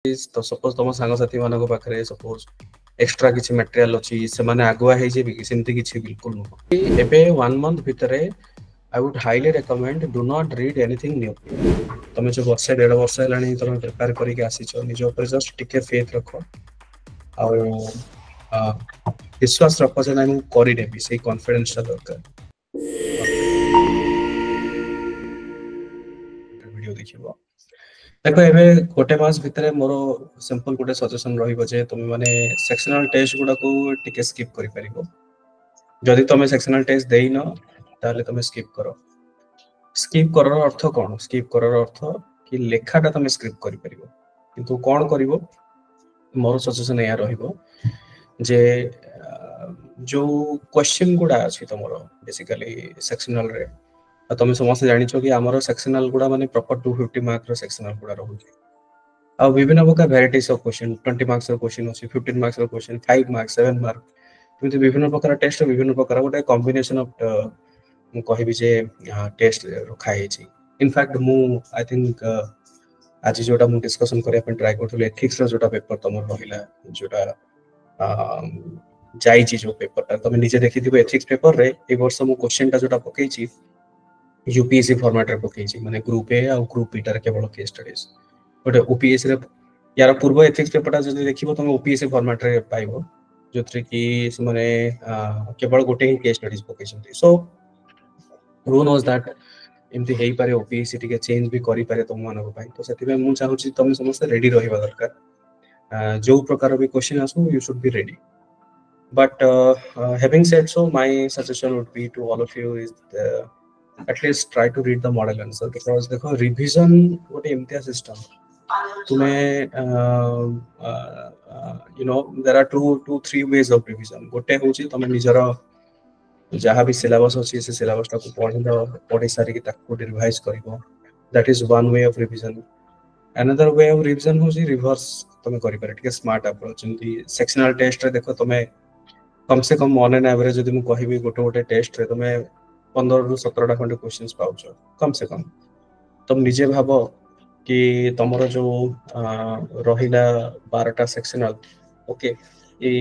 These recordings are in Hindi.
तो सपोज तुम सांगसाथी मान पाखे सपोज एक्स्ट्रा किसी मटेरियल अच्छी से माने आगुआ है सेमती किसी बिल्कुल नुह एबे 1 मंथ भितर I would highly recommend do not read anything new तुम जो वर्षे 1.5 वर्ष है तुम प्रिपेयर करके आसीच निज ऊपर जस्ट टिके फेथ रख आ विश्वास रख जे ना करदेवी से कॉन्फिडेंस दरकार वीडियो देखिबो देखो एबे गोटे मास भितर मोर सिंपल गोटे सजेशन रहिबो जे तुम माने सेक्शनल टेस्ट गुडा को टिके स्किप करि परिबो जदि तुम सेक्शनल टेस्ट देई न ताले तुम स्किप करर अर्थ कोन स्किप करर अर्थ कि लेखाटा तुम स्किप करि परिबो किंतु कोन करिवो मोर सजेशन या रहिबो जे जो क्वेश्चन गुडा अछि तमरो बेसिकली सेक्शनल रे तुम समस्त जानिछ कि हमर सेक्शनल गुडा माने प्रॉपर 250 मार्क रो सेक्शनल गुडा रहउछि आ विभिन्न प्रकार वैरायटीज ऑफ क्वेश्चन 20 मार्क्स रो क्वेश्चन अछि 15 मार्क्स रो क्वेश्चन 5 मार्क्स 7 मार्क किंतु विभिन्न प्रकार टेस्ट विभिन्न प्रकार गोटे कॉम्बिनेशन ऑफ मु कहिबि जे टेस्ट रखा हेछि इनफैक्ट मु आई थिंक आज जोटा मु डिस्कशन करिया पे ट्राई करथले एथिक्स रो जोटा पेपर तमर रहिला जोटा जाईची जो पेपर तुम निजे देखिथिबो एथिक्स पेपर रे ए वर्ष मु क्वेश्चन टा जोटा पकेछि यूपीएससी फॉर्मेट रे पकेछि माने ग्रुप ए और ग्रुप बी टा केवल केस स्टडीज गोटे ओपीएससी रे यार पूर्व एथिक्स पेपर टा जदि देखिबो तुम ओपीएससी फॉर्मेट रे पाइबो जोथरे कि माने केवल गोटे ही केस स्टडीज पकेछन्ती सो हु नोज दैट एमती हेई पारे ओपीएससी टिके चेंज भी करि पारे तुम मानको पाई तो सेति मु चाहूची तुम समस्त रेडी रहिबा दरकार जो प्रकार भी क्वेश्चन आसु you should be ready but having said so my suggestion would be to all of you is at least try to read the model answer because देखो revision गोटे एमतिया सिस्टम तुम्हें you know there are two three ways of revision गोटे होची तुम निजर जहाँ भी सिलेबस अछि से सिलेबस टा को पढ़ी सारी कि ताको revise करिवो that is one way of revision another way of revision होची रिवर्स तुम करि पारे ठीक स्मार्ट अप्रोच जंती सेक्शनल टेस्ट रे देखो तुम कम से कम ऑन एन एवरेज जदि मु कहिबी गोटे गोटे टेस्ट रे तुमे 15 रु 17 खंड क्वेश्चंस पाउछ कम से कम तुम निजे भाबो कि तमरो जो रहिला 12टा सेक्शनल ओके ए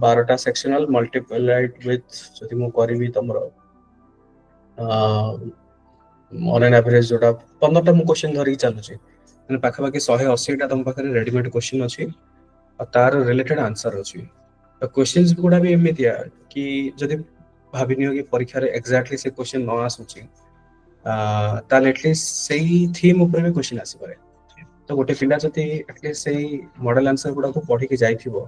12टा सेक्शनल मल्टीप्लाइड विथ जदि मु करबी तमरो ऑन एन एवरेज जोटा 15टा मु क्वेश्चन धरि चालू छी माने पाखा पाखी 180 टा तुम पाखरे रेडीमेड क्वेश्चन अछि आ तार रिलेटेड आंसर अछि क्वेश्चंस गुडा भी एमितिया कि जदि भाबिनियो कि परीक्षा रे एग्जैक्टली से क्वेश्चन न आसुची ताल एटलीस्ट सही थीम ऊपर भी क्वेश्चन आसी पारे तो गोटे पिला जति एटलीस्ट सही मॉडल आंसर गुडा को पढ़ी के जाइथिबो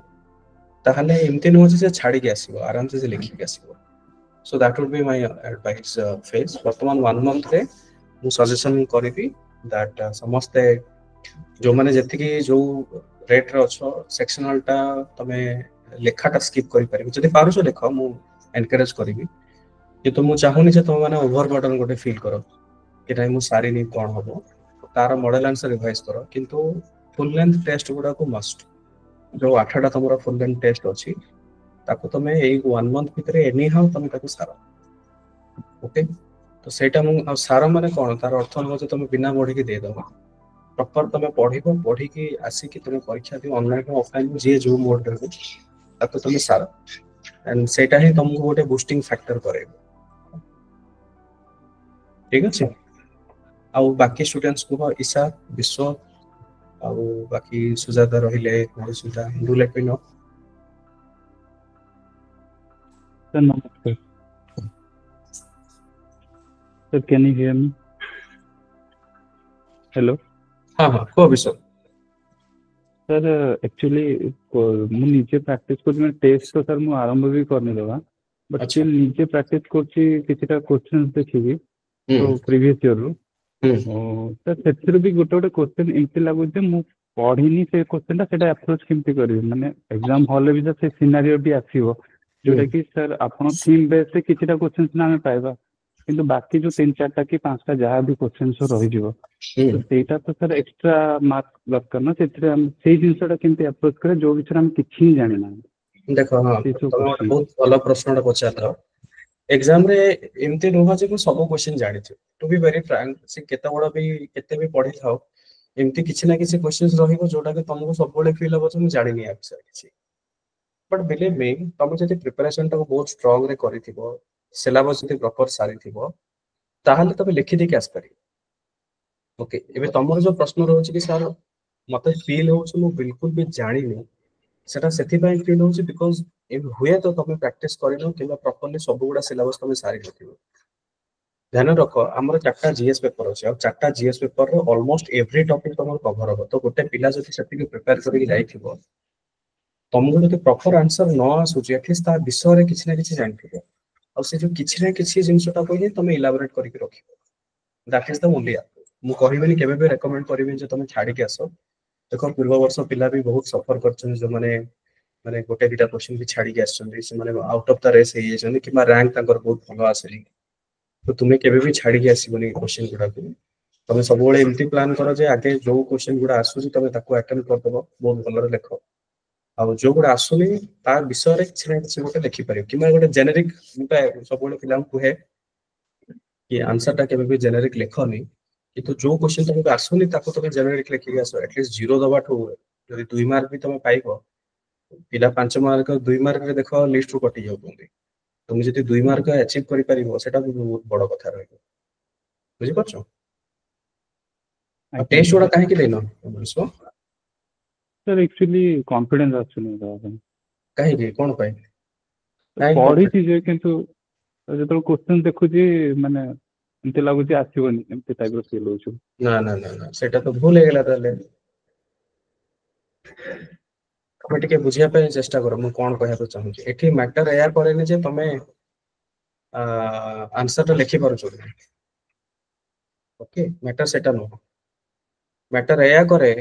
ताहले एमति न होची जे छाडी के आसीबो आराम से लिखि के आसीबो so that would be my advice phase वर्तमान 1 मंथ रे मु सजेशन करिबी दैट समस्त जो माने जति कि जो रेट रे अछो सेक्शनल टा तमे लेखाटा स्किप करि पारे जदि पारुछ लेख मु एनकरेज करिवि कि तो मु चाहुनी जे तुम माने ओवरबर्डन गोटे फील करो कि नाही मु सारी नि कोन होबो तार मॉडल आंसर रिवाइज करो किंतु फुल लेंथ टेस्ट गुडा को मस्ट जो 8टा तमरा फुल लेंथ टेस्ट अछि ताको तमे एई 1 मंथ भितर एनी हाउ तमे ताको सारा ओके तो सेटा मु सारा माने कोन तार अर्थ न जे तमे बिना पढ़ी के दे दबो प्रॉपर तमे पढ़िबो पढ़ी के आसी कि तमे परीक्षा दि ऑनलाइन ऑफलाइन जे जो मोड रे ताको तमे सारा एंड सेटा ही तुमको गोटे बूस्टिंग फैक्टर करेबो ठीक अछि आउ बाकी स्टूडेंट्स को ईशा विश्व आउ बाकी सुजाता रहिले मोर सुजा do let me know sir नमस्कार sir can you hear me hello हां को विश्व सर एक्चुअली मु निजे प्रैक्टिस कर मैं टेस्ट तो सर मु आरंभ भी करने देबा बट स्टिल निजे प्रैक्टिस करछि किछटा क्वेश्चंस देखिबी तो प्रीवियस ईयर रो सर सेतिर भी गोटे गोटे क्वेश्चन एमति लागु जे मु पढ़िनी से क्वेश्चन ता सेटा अप्रोच केमति करिवे माने एग्जाम हॉल भी से सिनेरियो भी आसीबो जोटा कि सर आपण थीम बेस से किछटा क्वेश्चंस ना हमें पाइबा किंतु बाकी जो 3-4टा कि 5टा जहाँ भी क्वेश्चंस रहि जीवो तो सेटा तो सर एक्स्ट्रा मार्क दरकार ना सेतिर हम सेही जिंसटा केमति अप्रोच करे जो विचार हम किछि जानि ना देखो हां बहुत भलो प्रश्नटा पचारलो एग्जाम रे एमती नुह जे सब क्वेश्चन जानि छ टू बी वेरी फ्रैंक से केते बड़ भी केते भी पढ़ी थाओ एमती किसी ना किसी क्वेश्चंस रहिबो जोटा कि तुमको सब बेले फील हो तुम जानि नहीं आंसर किसी बट बिलीव मी तुम जदि प्रिपरेशन टाको बहुत स्ट्रांग रे करिथिबो सिलेबस जदि प्रॉपर सारिथिबो ताहले तबे लिखि देके आस परिबो ओके एबे तमरो जो प्रश्न रहउछि कि सर मते फील होउछि मु बिल्कुल भी जानि नहीं सेटा सेति पय फील होउछि बिकॉज़ एबे हुए तो तमे प्रैक्टिस करिनो किबा प्रॉपर्ली सब गुडा सिलेबस तमे सारि नथिबो ध्यान रख आमर 4टा जीएस पेपर अछि और 4टा जीएस पेपर रो ऑलमोस्ट एवरी टॉपिक तमर कवर हो तो गोटे पिला जति सेति प्रिपेयर करि जाइथिबो तुमको जति प्रॉपर आंसर न आसुछि एटलीस्ट ता विषय रे किछि ना किछि जानथिबो और से जो किछि ना किछि जिंसटा कहि तमे इलाबोरेट करिक रखिबो दैट इज द ओनली मु कहिबेनी केबे भी रेकमेंड करिबेनी जे तमे छाडी के आसो देखो पूर्व वर्ष पिला भी बहुत सफर करछन जो माने गोटे दिटा क्वेश्चन भी छाडी के आछन से माने आउट ऑफ द रेस हे जने कि रैंक तांकर बहुत भलो आसली तो तुम्हें केबे भी छाडी के आसीबोनी क्वेश्चन गुडा को तमे सब बेले एमती प्लान करो जे आगे जो क्वेश्चन गुडा आसुची तमे ताको अटेम्प्ट कर दबो बहुत भलो लेखो आ जो गुडा आसुनी ता विषय रे किछि ना किछि गोटे लिखि परियो किमा गोटे जेनेरिक सब बेले पिला कुहे कि आंसर टा केबे भी जेनेरिक लेखोनी किंतु जो क्वेश्चन तमे आसुनी ताको तमे जेनेरिक लिखि आसो एटलीस्ट 0 दबाठो जदि 2 मार्क भी तमे पाइबो पिला 5 मार्क 2 मार्क रे देखो लिस्ट रू कटि जाउतोंदी तुम जदि 2 मार्क अचीव करि परिबो सेटा भी बहुत बड़ कथा रहइबो बुझि परछो टेस्ट गुडा काहे कि देनो बुझो सर एक्चुअली कॉन्फिडेंस आछुनी काहे कि कोन पाइ पढ़ी थी जे किंतु जतो क्वेश्चन देखु जी माने एमते लागु जी आसीबनी एमते टाइप रो फील होछु ना ना ना ना सेटा तो भूल हे गेला ताले हम टिके बुझिया पे चेष्टा करो मु कोन कहया तो चाहू एठी मैटर एया करेनी जे तमे आंसर तो लिखि पारो छ ओके मैटर सेटा नो मैटर एया करे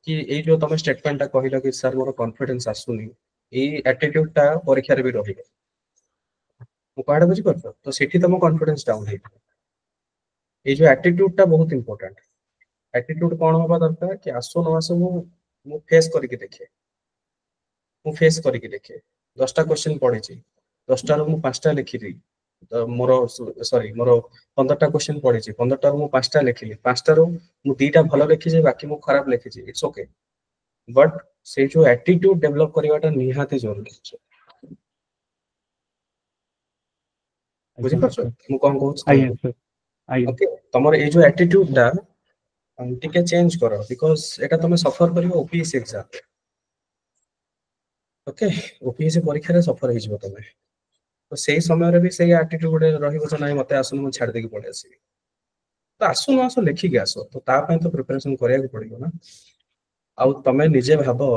कि ए जो तमे स्टेटमेंट ता कहिलो कि सर मोर कॉन्फिडेंस आसुनी ए एटीट्यूड ता परीक्षा रे भी रहिबो मु कहडा बुझि परतो तो सेठी तम कॉन्फिडेंस डाउन हे ए जो एटीट्यूड ता बहुत इंपोर्टेंट एटीट्यूड कोन होबा दरकार कि आसो न आसो मु फेस करके देखे मु फेस करके देखे 10टा क्वेश्चन पढी छी 10टा रो मु 5टा लिखि दी मोर सॉरी मोर 15टा क्वेश्चन पढी छी 15टा रो मु 5टा लिखिली 5टा रो मु 2टा भलो लिखि जे बाकी मु खराब लिखि छी इट्स ओके बट से जो एटीट्यूड डेवलप करवाटा निहाते जरूरी छै बुझि परछो मु कोन कहू आइ सर आइ ओके तमर ए जो एटीट्यूड दा टिके चेंज करो बिकॉज़ एटा तमे सफर करियो ओपीएससी एग्जाम ओके ओपीएससी परीक्षा रे सफर हे जिवो तमे तो सेही समय रे भी सेही एटीट्यूड रहिबो छ नै मते आसुन मु छाड़ देकी पळे आसी तो आसुन आसो लेखि के आसो तो ता पय तो प्रिपरेशन करिया के पड़िबो ना आउ तमे निजे भाबो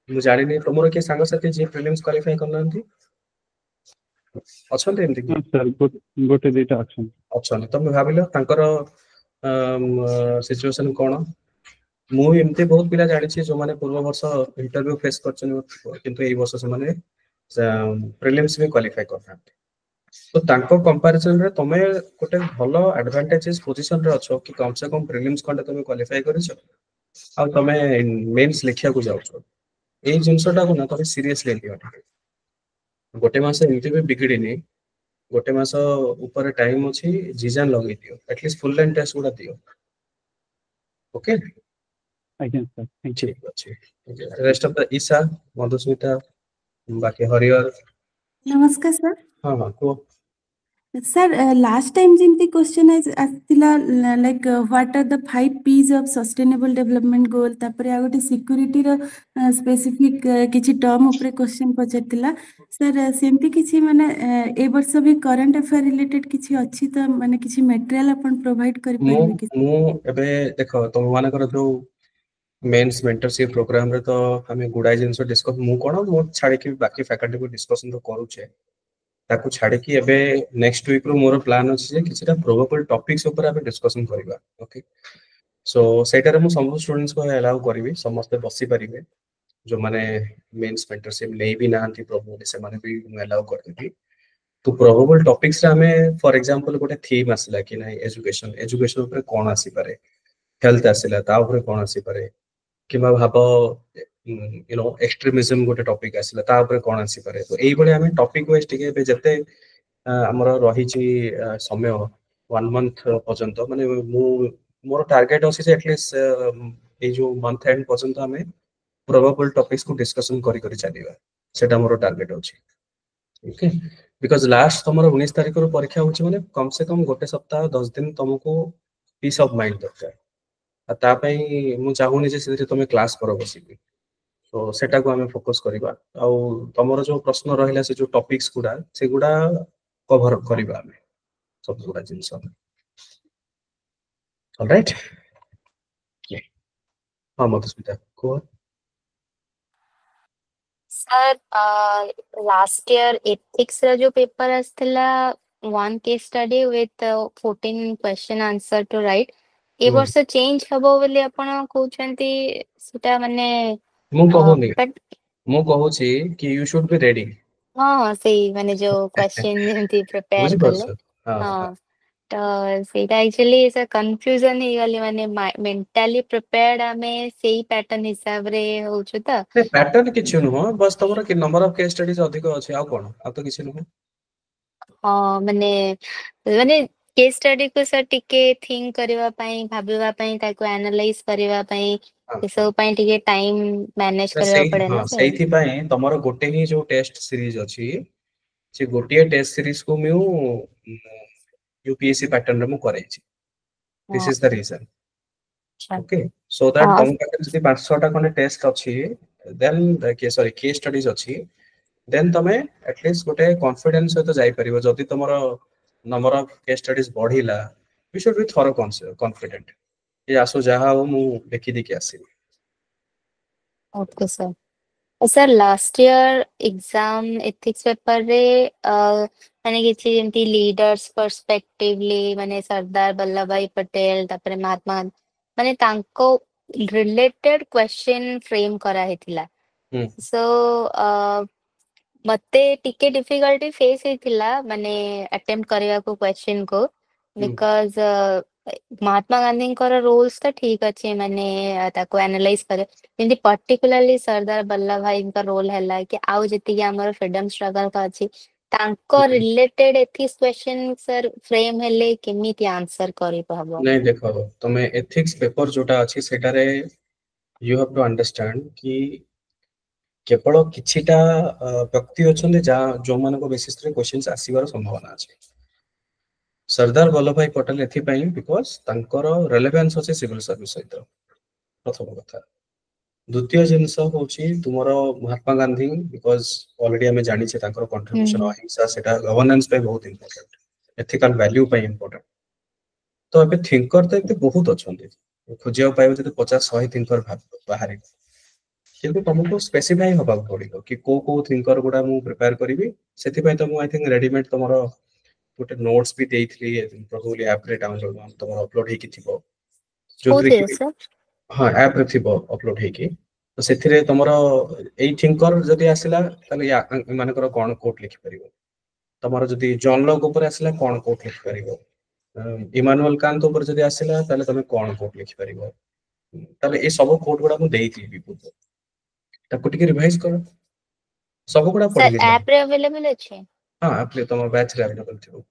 मु जानि नै तमरो के संग साथी जे प्रीलिम्स क्वालिफाई करनांती अछन एमति की सर गोटे देटा अछन अछन तमे भाबिलो तांकर सिचुएशन कोन मु एमती बहुत पिला जानि छी जो माने पूर्व वर्ष इंटरव्यू फेस करछन किंतु एई वर्ष से माने प्रीलिम्स भी क्वालिफाई करना तो तांको कंपैरिजन रे तमे गोटे भलो एडवांटेजेस पोजीशन रे अछो कि कम से कम प्रीलिम्स कंडे तमे क्वालिफाई करिसो आ तमे मेंस लिखिया को जाउछो एई जिंसटा को ना तमे सीरियसली लियो गोटे मास एमती भी बिगड़िनी गोटे मास ऊपर टाइम अछि जीजान लगै दियो एटलीस्ट फुल लाइन टेस्ट गुडा दियो ओके आज्ञा सर थैंक यू ठीक अछि रेस्ट ऑफ द ईसा मधुस्मिता बाकी हरियर नमस्कार सर हां हां को सर लास्ट टाइम जेमती क्वेश्चन आस्तिला like what are the 5 piece of sustainable development goal तापरे आ गोटे सिक्युरिटी रो स्पेसिफिक किछि टर्म ऊपर क्वेश्चन पचतिला सर सेमती किछि माने ए वर्ष भी करंट अफेयर रिलेटेड किछि अछि त माने किछि मटेरियल अपन प्रोवाइड कर परिबे कि मु एबे देखो तुम मानकर जो मेंस मेंटरशिप प्रोग्राम रे तो हमें गुडाई जिंस डिस्कस मु कोन मो छाडी कि बाकी फैकल्टी को डिस्कशन तो करू छे ताकू छाडी कि एबे नेक्स्ट वीक रो मोर प्लान अछि जे किछटा प्रोबेबल टॉपिक्स ऊपर आबे डिस्कशन करबा ओके सो सेटारे मु सब स्टूडेंट्स को अलाउ करबी समस्त बसी परिबे जो माने मेंस मेंटरशिप ले भी नांती प्रोबेबल से माने भी मु अलाउ कर देबी तो प्रोबेबल टॉपिक्स रे हमें फॉर एग्जांपल गोटे थीम आसला कि नै एजुकेशन एजुकेशन ऊपर कोन आसी पारे हेल्थ आसला ता ऊपर कोन आसी पारे किबा भाबो यू नो एक्सट्रीमिज्म गोटे टॉपिक आसला ता ऊपर कोन आसी पारे तो एई बळे हमें टॉपिक वाइज टिके बे जते हमर रही छी समय 1 मंथ पर्यंत माने मु मोर टार्गेट अछि जे एटलीस्ट ए जो मंथ एंड पर्यंत हमें प्रोबेबल टॉपिक्स को डिस्कशन करी करी चलीबा सेटा मोर टार्गेट अछि ओके बिकॉज लास्ट तमरो 19 तारिख रो परीक्षा होछि माने कम से कम गोटे सप्ताह 10 दिन तुमको पीस ऑफ माइंड दरकार आ ता पई मु चाहूनी जे से तुम क्लास करो बसिबी तो सेटा को हमें फोकस करबा आ तमरो जो प्रश्न रहिला से जो टॉपिक्स गुडा से गुडा कवर करबा हमें सब गुडा जिंस ऑलराइट हां मधुस्मिता को सर लास्ट ईयर एथिक्स रा जो पेपर आस्थिला one case study with 14 question answer to write ए वर्ष चेंज हबो बोली आपण कहउछंती सेटा माने मु कहूनी बट मु कहूची कि यू शुड बी रेडी हाँ सही माने जो क्वेश्चन जेमती प्रिपेयर बुझी कले परछ हां हाँ तो ସେଇଟା एक्चुअली ऐसा कंफ्यूजन ହେଇଗଲି ମାନେ मेंटली प्रिपेयर्ड ଆମେ ସେଇ पैटर्न हिसाब रे होउछु त नहीं पैटर्न किछि नुह बस तमरो कि नंबर ऑफ केस स्टडीज अधिक अछि आ कोन आ तो किछि नुह हाँ माने माने केस स्टडी को सर टिके थिंक करबा पई भाबिबा पई ताको एनालाइज करबा पई हां ए सब पई टिके टाइम मैनेज करबा पड़े ना से सेही पई तमरो गोटे ही जो टेस्ट सीरीज अछि से गोटे टेस्ट सीरीज को मु यूपीएससी पैटर्न रे मु करै छी दिस हाँ इज द रीजन अच्छा ओके सो दैट हाँ तुम पाखे जदि 500 टा कोने टेस्ट अछि देन के सॉरी केस स्टडीज अछि देन तमे एटलीस्ट गोटे कॉन्फिडेंस सहित जाई परिबो जदि तमरो नंबर ऑफ केस स्टडीज बढ़िला you should be thorough confident ये आसो जहा हो मु देखि देखि आसी okay sir sir last year exam ethics paper रे माने किछि जेमती लीडर्स पर्सपेक्टिवली माने सरदार वल्लभ भाई पटेल तापरे महात्मा गांधी माने तांको रिलेटेड क्वेश्चन फ्रेम करा हेतिला हम्म सो मते टिके डिफिकल्टी फेस हेतिला माने अटेम्प्ट करबा को क्वेश्चन को हम्म बिकॉज महात्मा गांधी रोल्स तो ठीक अच्छे माने ताको एनालाइज करे जेमती पर्टिकुलरली सरदार वल्लभ भाई का रोल हैला कि आउ जति हमर फ्रीडम स्ट्रगल का अछि तांको हम्म। Related ethics question sir frame हेले केमिति आंसर करि पाबो नहीं देखो तुम्हें एथिक्स पेपर जोटा अछि सेटारे यू हैव टू अंडरस्टैंड कि केवल किछिटा व्यक्ति अछन्ते जा जो मानको बेसिस रे क्वेश्चंस आसीबार संभावना अछि सरदार वल्लभ भाई पटेल एथि पई बिकॉज़ तांकर रेलेवेंस अछि सिविल सर्विस सहित प्रथम कथा द्वितीय जिंस होछि तुमरो महात्मा गांधी बिकॉज़ ऑलरेडी हमें जानि छे तांकर कंट्रीब्यूशन अहिंसा सेटा गवर्नेंस पे बहुत इंपोर्टेंट एथिकल वैल्यू पे इंपोर्टेंट तो अबे थिंकर तो एते बहुत अछन्ते खोजिया पाइबो जते 50 100 थिंकर बाहर किंतु तुमको स्पेसिफाई हबा पड़िबो कि को थिंकर गुडा मु प्रिपेयर करिवि सेति पई तो मु आई थिंक रेडीमेड तमरो गोटे नोट्स भी देइथली प्रोबब्ली ऐप रे डाउनलोड तमरो अपलोड हेकी थिबो जो कोथे देखि सर हां ऐप रे थिबो अपलोड हेकी तो सेथिरे तमरो एई थिंकर जदि आसिला तले या मानकर कोन कोट लिखि परिबो तमरो जदि जॉन लॉक ऊपर आसिला कोन कोट लिखि परिबो इमानुएल कांत ऊपर जदि आसिला तले तमे कोन कोट लिखि परिबो तले ए सब कोट गुडा मु देइथली बिपुर ताको टिके रिवाइज करो सब गुडा सर पढि के जाओ ऐप रे अवेलेबल अछि हां आपले तम बैच रे अवेलेबल थिबो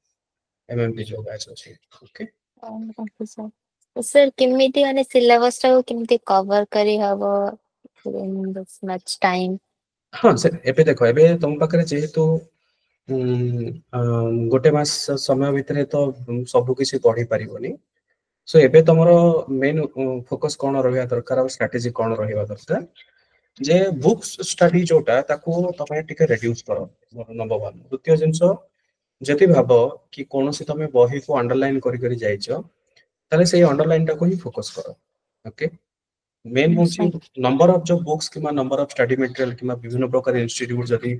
एमएमपी जो बैच अछि ओके ओके सर सर केमिति माने सिलेबस टा केमिति कवर करी हबो इन दिस मच टाइम हां से एबे देखो एबे तम पाखरे जेहेतु गोटे मास समय भितरे तो सब किसी पढ़ी पारिबोनी सो एबे तमरो मेन फोकस कोन रहया दरकार और स्ट्रेटजी कोन रहया दरकार जे बुक्स स्टडी जोटा ताको तमे टिके रिड्यूस करो नंबर 1 द्वितीय जिंस जति भाबो कि कोनोसी तमे बही को अंडरलाइन करि करि जाइछो ताले सेही अंडरलाइन टा को ही फोकस करो ओके मेन होची नंबर ऑफ जो books keema number of study material keema विभिन्न प्रकार इंस्टीट्यूट जदी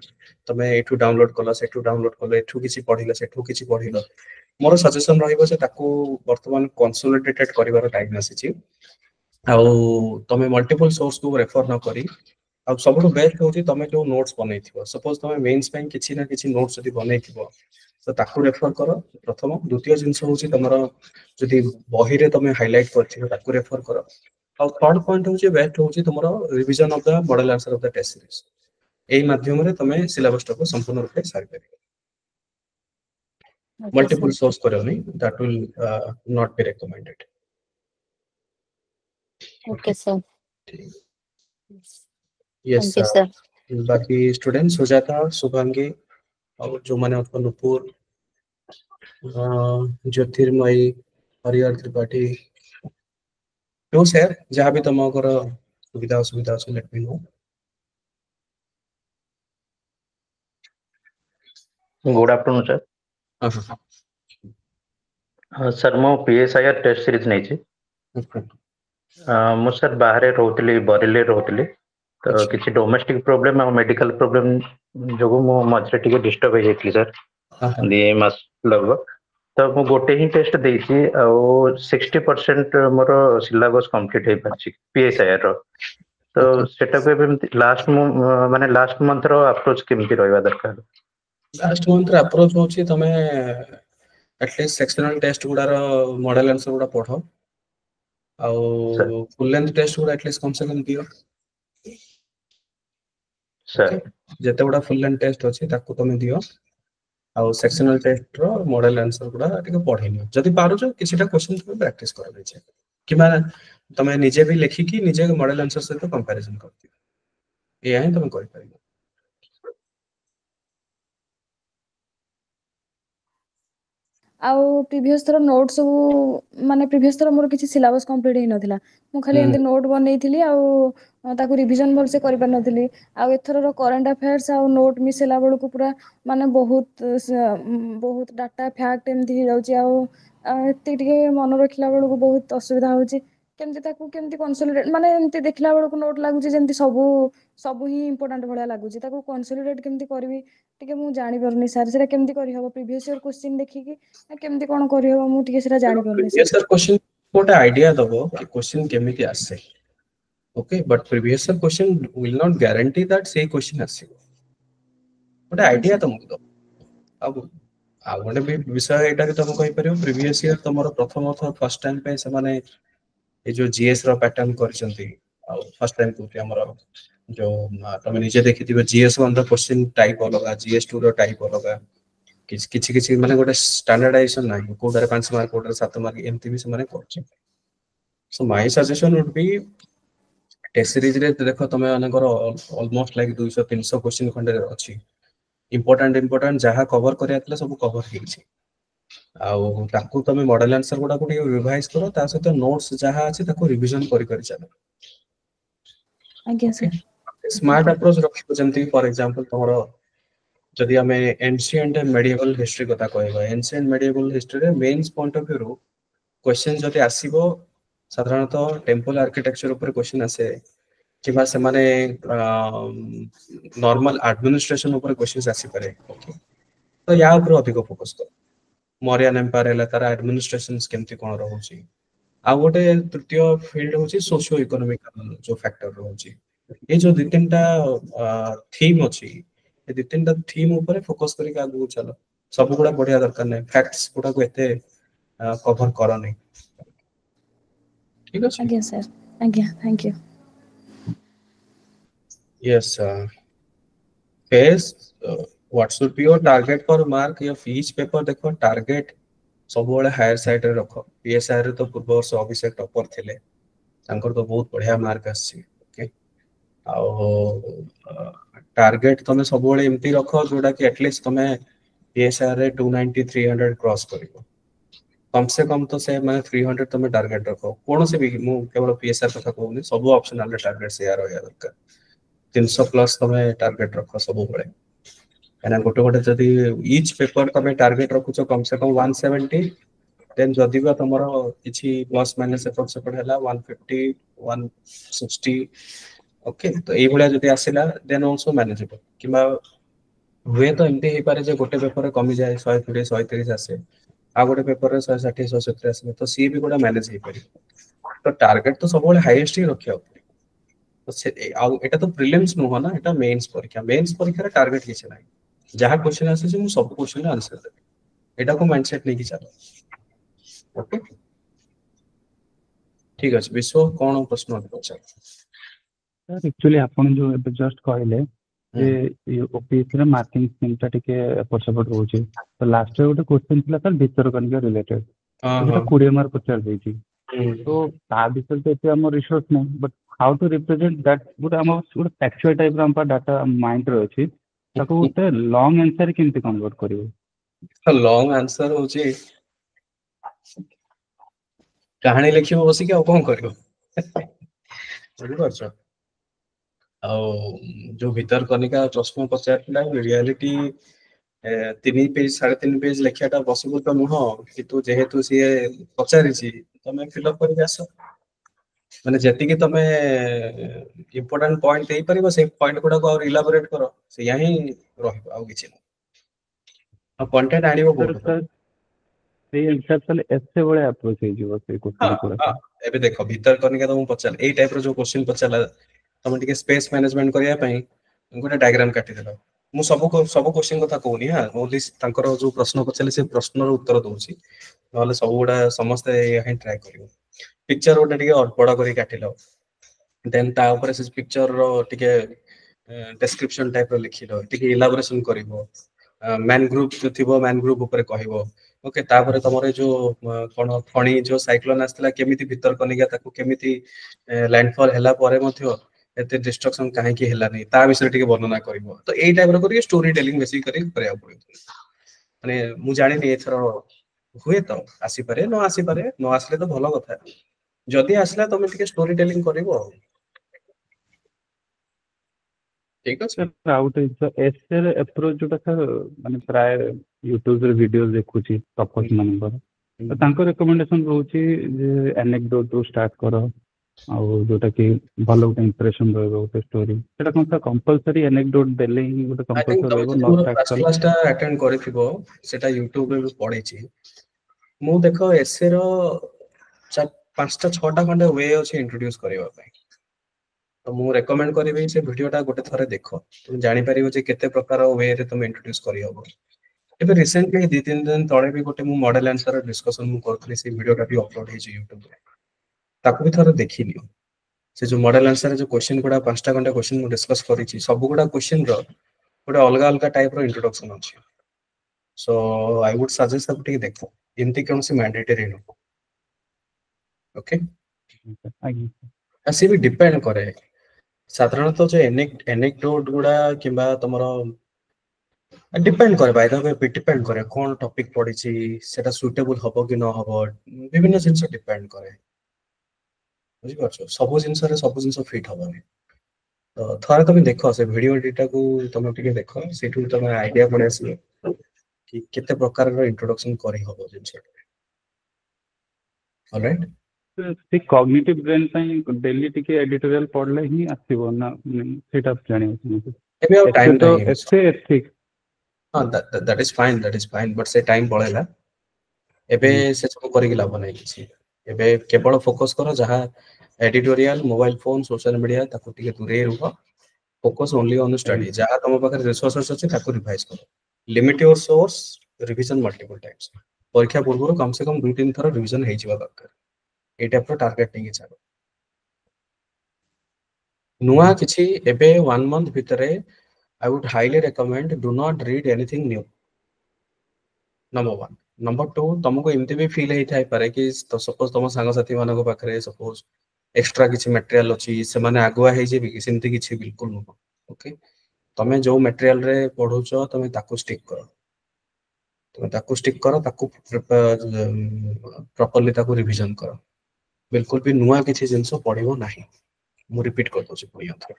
तमे एठू डाउनलोड कला सेठू डाउनलोड कला एठू किछि पढिला सेठू किछि पढिला मोर सजेशन रहिबो से ताको वर्तमान कंसोलिडेटेड करिवार टाइम आसीची आउ तमे मल्टीपल सोर्स को रेफर न करी अब सबठो बेस्ट होची तमे जो नोट्स बनेइथिबो सपोज तमे मेंस ପାଇଁ किछि ना किछि नोट्स जदी बनेइथिबो तो ताको रेफर करो प्रथम द्वितीय जिंस होची तमरो जदी बही रे तमे हाइलाइट करथिबो ताको रेफर करो और थर्ड पॉइंट होची बेस्ट होची तुमरो revision of the model answer of the test series एई माध्यम रे तमे सिलेबस को संपूर्ण रूप से सारी परिबो ओके मल्टीपल सर सोर्स करओनी that will not be recommended Okay, sir. Yes Thank you, sir. बाकी स्टूडेंट सुजाता शुभांगी और जो माने नुपुर ज्योतिर्मयी हरिहर त्रिपाठी नो सर जहाँ भी तुमकर सुविधा असुविधा अच्छे let me know good afternoon sir sir मो पीएसआईआर टेस्ट सीरीज नहीं छी मु सर बाहर रोतली बरेली रोतली तो किसी डोमेस्टिक प्रॉब्लम और मेडिकल प्रॉब्लम जो मो मझे टिके डिस्टर्ब हो जाइतली सर 2 मास लगभग तो मु गोटे ही टेस्ट देछि और 60% मोर सिलेबस कंप्लीट हे पाछि पीएसआईआर रो तो सेटा को लास्ट माने लास्ट मंथ रो अप्रोच केमती रहबा दरकार लास्ट मंथ रो अप्रोच होछि तमे एटलीस्ट सेक्शनल टेस्ट गुडार मॉडल आंसर गुडा पढो और फुल लेंथ टेस्ट गुडा एटलीस्ट कम से कम दियो सर जते गुडा फुल लेंथ टेस्ट अछि ताको तमे दियो और सेक्शनल टेस्ट रो मॉडल आंसर गुडा टिके पढिनियो जदि पारो जो किछटा क्वेश्चन तमे प्रैक्टिस कर दै छै कि माने तमे निजे भी लिखि कि निजे मॉडल आंसर से तो कंपैरिजन करतियो ए आइ तमे कर पारिबो आउ प्रीवियस थर नोट सब माने प्रीवियस थर मोर किसी सिलेबस कंप्लीट ही नथिला मु खाली एंती नोट बनैथिली आउ ताकू रिवीजन भल से करि पार नथिली आउ एथर रो करंट अफेयर्स आउ नोट मिसेला बेल को पूरा माने बहुत डाटा फैक्ट एमती हो जाउची आउ एते टिके मन रखिला बेल को बहुत असुविधा होची केमती ताकू केमती कंसोलिडेट माने एमती देखला बेल को नोट लागुची जेमती सब ही इंपोर्टेंट भलिया लागुची ताकू कंसोलिडेट केमती करबी टिके मु जानि परनी सर सेटा केमती करि हबो प्रीवियस ईयर क्वेश्चन देखि कि केमती कोन करि हबो मु टिके सेटा जानि परनी ये सर क्वेश्चन कोटा आईडिया दबो कि क्वेश्चन केमिति आसे okay but previous year question will not guarantee that से क्वेश्चन आसे कोटा आईडिया तुमको दो अब आगोटे भी विषय एटा कि तुम कहि परियो प्रीवियस ईयर तमरो प्रथम अथवा फर्स्ट टाइम पे से माने ए जो जीएस रो पैटर्न करचंती आ फर्स्ट टाइम को हमरो जो तुम निजे देखिथिबे जीएस 1 रो क्वेश्चन टाइप अलगा जीएस 2 रो टाइप अलगा किछि माने गोटे स्टैंडर्डाइजेशन नाही कोडरे 5 मार्क कोडरे 7 मार्क एमती भी से माने करछ so my suggestion would be test series रे देखो तमे अनकर ऑलमोस्ट लाइक 200 300 क्वेश्चन खंडे अछि इंपोर्टेंट जहा कवर करिया तले सब कवर हिछि आउ ताकू तमे मॉडल आंसर गुडा को रिवाइज करो ता सहित नोट्स जहा अछि ताकू रिवीजन करि चलो आज्ञा सर स्मार्ट अप्रोच रखिबो जेंति फॉर एग्जांपल तमरो जदि हमें एंशिएंट मेडिएवल हिस्ट्री कथा कहबा एंशिएंट मेडिएवल हिस्ट्री रे मेंस पॉइंट ऑफ व्यू रो क्वेश्चन जदि आसीबो साधारणतः टेंपल आर्किटेक्चर ऊपर क्वेश्चन आसे किबा से माने नॉर्मल एडमिनिस्ट्रेशन ऊपर क्वेश्चंस आसी पारे ओके तो या ऊपर अधिक फोकस कर मौर्यन एम्पायर हला तार एडमिनिस्ट्रेशंस केमती कोन रहउची आ गोटे तृतीय फील्ड होची सोशियो इकोनॉमिक जो फैक्टर रहउची ए जो दि तीनटा थीम अछि ए दि तीनटा थीम ऊपर फोकस करी आगु चलो सब गुडा बढ़िया दरकार नै फैक्ट्स गुडा को एते कवर करा नै ठीक अछि आज्ञा सर आज्ञा thank you yes face what should be your target for mark या each पेपर देखो टारगेट सब वाले हायर साइड रे रखो पीएसआर रे तो पूर्व वर्ष अभिषेक टॉपर थिले तांकर तो बहुत बढ़िया मार्क आसी ओके आ टारगेट तमे सब वाले एमती रखो जोडा कि एटलीस्ट तमे पीएसआर रे 290 300 क्रॉस करिवो कम से कम तो से माने 300 तमे टारगेट रखो कोन से भी मु केवल पीएसआर कथा कहउनी सब ऑप्शनल रे टारगेट शेयर होया दरकार 300 प्लस तमे टारगेट रखो सब वाले एना गोटे जदि ईच पेपर तमे टारगेट रखुचो कम से कम 170 देन जदि बा तमरो किछि प्लस माइनस एफर्ट सपोर्ट हला 150 160 ओके तो एई भलिया जदि आसिला देन आल्सो मैनेजेबल किबा हुए तो एमती हे पारे जे गोटे पेपर कमी जाए 120 130 आसे आ गोटे पेपर रे 160 170 आसे तो सी भी गोटा मैनेज हे पारे तो टारगेट तो सब हाईएस्ट ही रखियो तो से एटा तो प्रीलिम्स नु हो ना एटा मेंस परीक्षा रे टारगेट किछ नाही जहाँ क्वेश्चन आसे जे मु सब क्वेश्चन आंसर दे एटा को माइंडसेट नहीं कि चलो ओके ठीक अछि विश्व कोन प्रश्न अछि सर एक्चुअली आपण जो जस्ट कहले जे ओपीएससी रे मार्किंग स्कीम ता टिके एपट सेपट होची तो लास्ट रे गोटे क्वेश्चन थिला सर भीतर कनिका रिलेटेड सेटा 20 मार्क पचार देची तो ता विषय तो एते हमर रिसोर्स नहीं, but how to represent that good हम गुड फैक्चुअल टाइप रा हम डाटा माइंड रे अछि ताको गुटे लॉन्ग आंसर केमति कन्वर्ट करिवो। लॉन्ग आंसर होची कहानी लिखिबो बसी के कौन करिवो बुझि परछ। जो भीतर कनिका प्रश्न पचारला रियलिटी 3 पेज 3.5 पेज लेखाटा पॉसिबल तो नुह, किंतु जेहेतु सी पचारिछि तमे फिलअप करके आस माने जेतिकी तमे इंपोर्टेंट पॉइंट देई परिबो से पॉइंट गुडा को और इलाबोरेट करो से यही रहइबो आ किछि न आ कंटेंट आनिबो सर कोठो। सर से हिसाब से ऐसे बड़े अप्रोच है जीव से क्वेश्चन पूरा। एबे देखो भीतर कनिका तुम पचार ए टाइप रो जो क्वेश्चन पचारला तुम टिके स्पेस मैनेजमेंट करिया पई गोटे डायग्राम काटी देलो। मु सब क्वेश्चन कथा कहूनी हां, ओनली तांकर जो प्रश्न पचारले से प्रश्नर उत्तर दउछि, नले सब गुडा समस्त यही ट्राई करिवो। पिक्चर गोटे टिके बड़ा करी काटिलो, देन ता ऊपर से पिक्चर रो टिके डिस्क्रिप्शन टाइप रो लिखिलो, टिके इलाबोरेशन करिवो, मैन ग्रुप जो थिबो मैन ग्रुप ऊपर कहिवो। ओके तापर तमरे जो कोन फणी जो साइक्लोन आस्तला केमिति भीतर कनिका ताको केमिति लैंडफॉल हैला परे मथ्यो एते डिस्ट्रक्शन काहे की हैला नै ता विषय टिके वर्णना करिवो। तो एई टाइप रो करी स्टोरी टेलिंग बेसी करी करया पड़ियो। माने मु जानि नै एथरो हुए तो आसी पारे न आसी पारे, न आसले तो भलो कथा, जदि आसला तमे टिके स्टोरी टेलिंग करिवो। ठीक अछि sir out is Acer approach जोटा सर माने प्राय यूट्यूब रे वीडियोस देखुची टॉपर्स मानकर, तो तांको रिकमेंडेशन रहउची जे एनेक्डोट रो स्टार्ट करो आ जोटा कि भलो गुटे इंप्रेशन रहबो गुटे स्टोरी सेटा कोन सा कंपलसरी एनेक्डोट देले ही गुटे आई थिंक कंपलसरी रहबो तमे न जो स्टार्ट क्लास कल। क्लासटा अटेंड करिथिबो सेटा यूट्यूब रे भी पढिछि मु। देखो एसे रो 5टा 6टा खंडे वे अछि इंट्रोड्यूस करिवा पई, तो मु रेकमेंड करिबे से वीडियोटा गोटे थरे देखो, तुम जानि परिबो जे केते प्रकार वे रे तुम इंट्रोड्यूस करि हबो। एबे रिसेंटली 2-3 दिन तळे भी गोटे मु मॉडल आंसर डिस्कशन मु करथि, से वीडियोटा भी अपलोड हेछि यूट्यूब रे, ताकू भी थरे देखि लियो। से जो मॉडल आंसर जो क्वेश्चन गुडा 5टा खंडे क्वेश्चन मु डिस्कस करिछि, सब गुडा क्वेश्चन रो गोटे अलग अलग टाइप रो इंट्रोडक्शन अछि। सो आई वुड सजेस्ट आप टिके देखो, एमती कोन से मैंडेटरी नो। ओके ऐसे भी डिपेंड करे साधारणतः जो एनेक्डोट गुडा किंबा तमरो डिपेंड करे, बाय द वे डिपेंड करे कोन टॉपिक पढी छी सेटा सुटेबल हबो कि न हबो, विभिन्न जिंस डिपेंड करे। बुझि पाछो सब जिंस रे सब जिंस फिट हबो। तो थरे तुम देखो से वीडियो डेटा को तुम टिके देखो, सेठू तुम आईडिया पड़े आसीबो कि केते प्रकार रो इंट्रोडक्शन करी हबो जिंस। ऑलराइट से कॉग्निटिव ब्रेन पई डेली टिके एडिटोरियल पढले ही आसीबो ना सेटा जानि अछि। एबे और टाइम तो नहीं एसे ठीक हां दैट इज फाइन बट से टाइम पळेला एबे से सब करी के लाभ नहीं किसी। एबे केवल फोकस करो जहां editorial mobile phone social media ताको टिके दूरे रुहो, फोकस ओनली ऑन स्टडी। जहां तुम पाखर रिसोर्सेस अछि ताको रिवाइज करो, limit your source, revision multiple times. परीक्षा पूर्व कम से कम 2-3 थर रिवीजन हेइ जिवा दरकार। ए टाइप रो टारगेट नहीं चालो नुआ किछि। एबे 1 मंथ भितरे I would highly recommend do not read anything new. Number 1. Number 2 तुमको एमती भी फील हेइ थाइ पारे कि तो सपोज तुम संग साथी मानको पाखरे सपोज एक्स्ट्रा किछि मटेरियल अछि, से माने आगुआ हेइ जेबि कि सेमती किछि बिल्कुल न। ओके तमे जो मटेरियल रे पढुछो तमे ताकू स्टिक करो, तमे ताकू स्टिक करो, ताकू प्रॉपर्ली ताकू रिवीजन करो। बिल्कुल भी नुआ किछि जिंसो पढिबो नाही। मु रिपीट कर दोछि पुनी अथर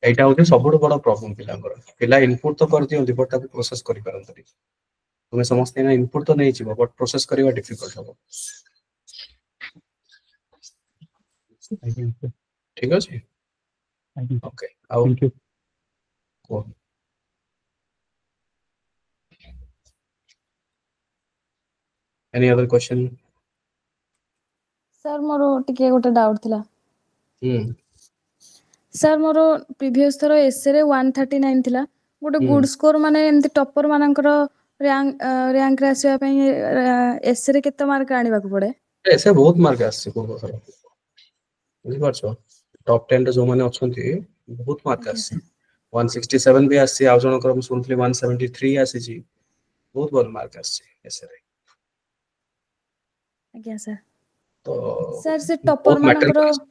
एटा होते सबुठ बड़ प्रॉब्लम पिला इनपुट तो कर दियंती बट ताकू प्रोसेस करि पारंतरी। तुमे समस्त इनपुट तो नहीं छिबो बट प्रोसेस करबा डिफिकल्ट हो। ठीक अछि ओके आउ थैंक यू। को एनी अदर क्वेश्चन? सर मोरो टिके गोटे डाउट थिला। सर मोरो प्रीवियस थरो एसए रे 139 थिला, गोटे गुड स्कोर माने एमती टॉपर मानकर रैंक रे आसीबा पई एसए रे केते मार्क आनिबा को पड़े? ऐसे बहुत मार्क आसी पूर्व थर बुझि पाछो। टॉप 10 रे जो माने अछंती बहुत मार्क आसी 167 भी आसी, आ जनकर हम सुनथली 173 आसी जी, बहुत बड़ मार्क आसी एसए रे। आज्ञा सर। तो सर से बहुत टॉपर मैटर मानकर करे।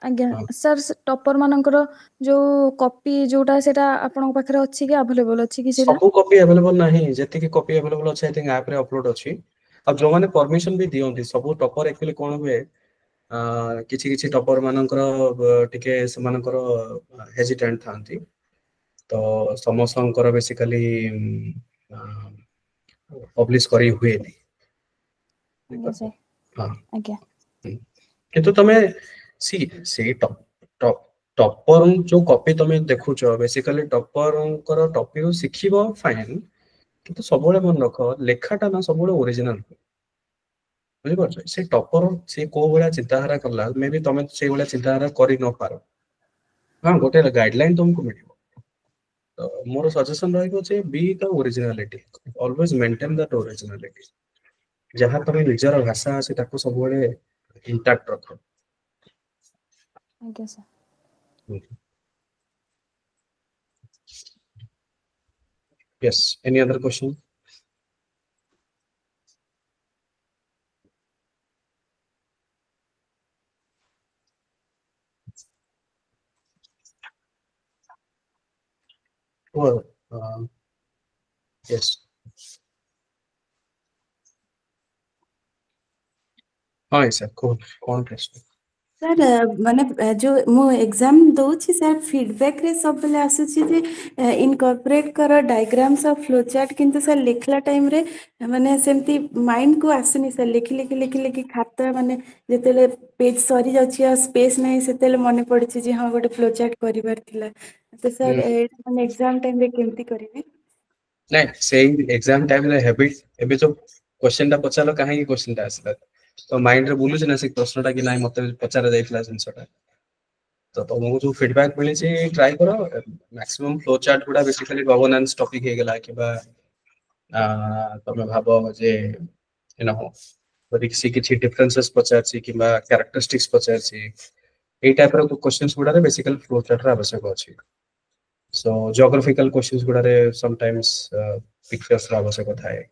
आज्ञा हाँ। सर टॉपर मानकर जो कॉपी जोटा सेटा आपन पाखरे अछि कि अवेलेबल अछि कि सेटा सब कॉपी अवेलेबल नहीं जेति की कॉपी अवेलेबल अछि आई थिंक ऐप रे अपलोड अछि अब जो माने परमिशन भी दियंती सब टॉपर एक्चुअली कोन हुए किछि किछि टॉपर मानकर टिके समानकर हेजिटेंट थांती तो समस्तंकर बेसिकली पब्लिश करी हुए आज्ञा सर हाँ आज्ञा किंतु तमे सी टॉपर जो कॉपी तमे देखुछ बेसिकली टॉपर कर टॉपिक शिखिबो फाइन किंतु सबले मन रख लेखाटा ना सबले ओरिजिनल बुझि पारछ से टॉपर से को भलिया चिंताधारा करला मे भी तमे से भलिया चिंताधारा करि न पारो हां गोटे गाइडलाइन तुमको मिलिबो तो मोर सजेशन रहइबो जे be the originality always maintain that originality जहां तमे निजर भाषा আছে ताको सबले इंटैक्ट रखो आज्ञा sir yes any other question well yes हाँ सर कौन प्रश्न सर माने जो मु एग्जाम दउछि सर फीडबैक रे सब बेले आसुछि जे इनकॉर्पोरेट करो डायग्राम्स ऑफ फ्लो चार्ट किंतु सर लिखला टाइम रे माने सेमती माइंड को आसुनि सर लिखि खाता माने जेतेले पेज सरी जाउछि आ स्पेस नै सेतेले मने पड़छि जे हां गोटे फ्लो चार्ट करिवार थिला तो सर माने एग्जाम टाइम रे केमती करिवे नहीं सेम एग्जाम टाइम रे हैबिट एबे जो क्वेश्चन टा पचालो काहे क्वेश्चन टा आसला तो माइंड रे बुलुछ ना से प्रश्नटा कि नाही मते पचारा जाइतला जिंसटा तो तुमको जो फीडबैक मिले से ट्राई करो मैक्सिमम फ्लो चार्ट गुडा बेसिकली गवर्नेंस टॉपिक हे गेला कि बा तमे भाबो जे यू नो बडी किछि डिफरेंसेस पचारछि कि बा कैरेक्टरिस्टिक्स पचारछि ए टाइप रो क्वेश्चंस गुडा रे बेसिकली फ्लो चार्ट रा आवश्यक अछि सो जियोग्राफिकल क्वेश्चंस गुडा रे समटाइम्स पिक्चर्स रा आवश्यक थाए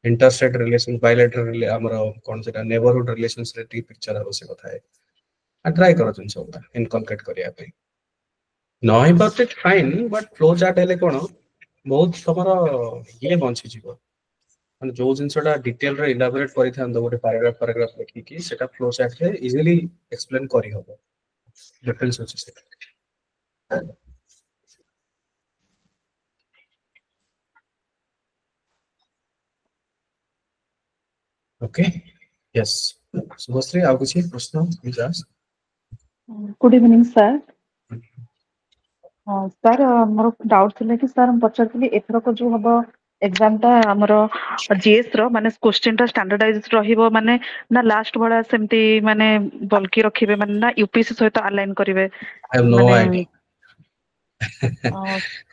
इंटरस्टेट रिलेशन बायलैटरल हमरो कोन सेटा नेबरहुड रिलेशंस रे टी पिक्चर आवश्यक थाए आ ट्राई करो जिन सब इनकॉर्पोरेट करिया पे नॉय perfect fine but flow chart हेले कोन बहुत तमरो ये बंची जीवो माने जो जिनसटा डिटेल रे इलाबोरेट करि थान गोटे पैराग्राफ लिखि कि सेटा फ्लो चार्ट रे इजीली एक्सप्लेन करि हबो डिफरेंस होछि से ओके यस सुभश्री आ कुछ प्रश्न विचार गुड इवनिंग सर सर मोर डाउट थिला कि सर हम पचारथिली एथरक जो हबो एग्जाम ता हमरो जीएस रो माने क्वेश्चन ता स्टैंडर्डाइज रहिबो माने ना लास्ट बडा सेमती माने बल्कि रखिबे माने ना यूपीएससी सहित अलाइन करिवे आई हैव नो आईडिया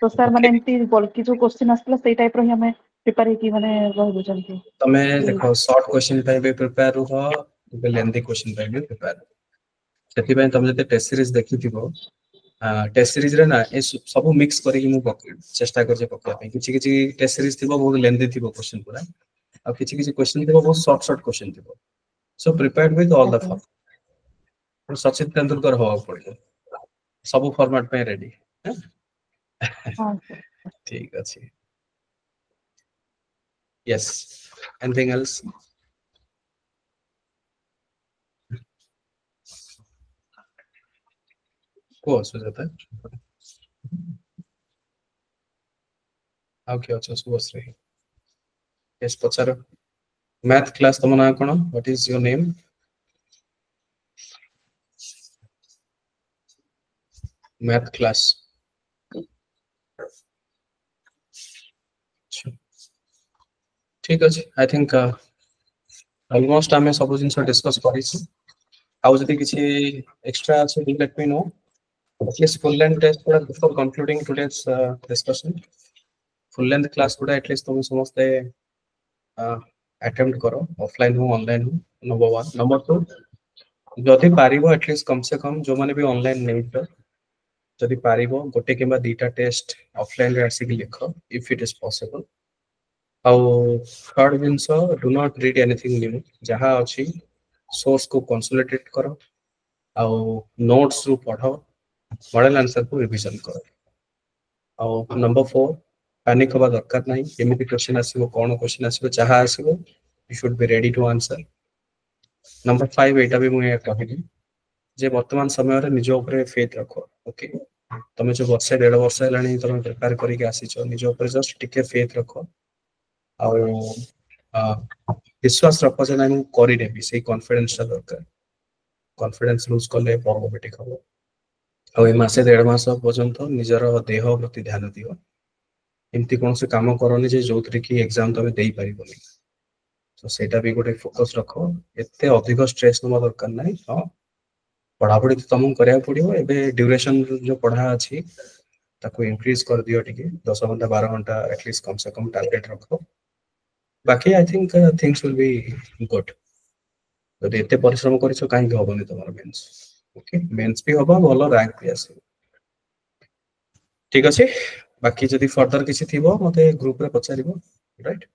तो सर माने एमती बल्कि जो क्वेश्चन आसला सेई टाइप रो ही हमें प्रिपेयर की माने रहबो जंती तमे देखो शॉर्ट क्वेश्चन पे भी प्रिपेयर हो तो लेंथी क्वेश्चन पे भी प्रिपेयर सेति पे तमे जते टेस्ट सीरीज देखिथिबो टेस्ट सीरीज रे ना ए सब मिक्स करी कि मु चेष्टा कर जे पक्का पे किछि किछि टेस्ट सीरीज थिबो बहुत लेंथी थिबो क्वेश्चन पूरा आ किछि किछि क्वेश्चन थिबो बहुत शॉर्ट क्वेश्चन थिबो so prepared with all the form Sachin Tendulkar हो पड़ो सब फॉर्मेट पे रेडी ठीक अछि यस एनीथिंग एल्स को सुजाता ओके अच्छा सुबश्री यस पचार मैथ क्लास तुम ना कोन what is your name math class ठीक अछि आई थिंक ऑलमोस्ट हमें सब जिंस डिस्कस करिछु आउ जदि किछि एक्स्ट्रा अछि let me know at least full length test for before concluding today's discussion full length class गुडा एटलीस्ट तुम समस्त अटेम्प्ट करो ऑफलाइन हो ऑनलाइन हो नंबर 1 नंबर 2 जदि पारिबो एटलीस्ट कम से कम जो माने भी ऑनलाइन नै तो जदि पारिबो गोटे किबा दीटा टेस्ट ऑफलाइन रे आसी लिखो if it is possible how third jeans do not read anything new जहां अछि सोर्स को कंसोलिडेट करो आउ नोट्स रु पढ़ो मॉडल आंसर को रिवीजन करो आउ नंबर 4 पैनिक होबा दरकार नहीं एमिति क्वेश्चन आसीबो कोन क्वेश्चन आसीबो चाहा आसीबो you should be ready to answer number 5 एटा भी मुझे कहली जे वर्तमान समय रे निज ऊपर फेथ रखो ओके तमे जो वर्ष 1.5 वर्ष हेलानी तमे प्रिपेयर करिके आसीचो निज ऊपर जस्ट टिके फेथ रखो आ विश्वास रखो जे ना मु करि देबी सेही कॉन्फिडेंस दरकार कॉन्फिडेंस लूज करले प्रॉब्लमेटिक हो आ ए मासे 1.5 मास पर्यंत निजर देह प्रति ध्यान दियो एमती कौन से काम करनी जे जोथरे की एग्जाम तमे देई परिबोनी तो सेटा भी गोटे फोकस रखो एते अधिक स्ट्रेस नवा दरकार नाही हां पढ़ापढ़ी तो तुमको करिया पड़ियो एबे ड्यूरेशन जो पढ़ा अछि ताको इंक्रीज कर दियो टिके 10 घंटा 12 घंटा एटलीस्ट कम से कम टारगेट रखो बाकी I think things will be good तो एते परिश्रम करिसो काहे होबनी तमर मेंस ओके मेंस भी होबा भलो रैंक भी आसे ठीक अछि बाकी जदि फर्दर किसी थिबो मते ग्रुप रे पचारिबो राइट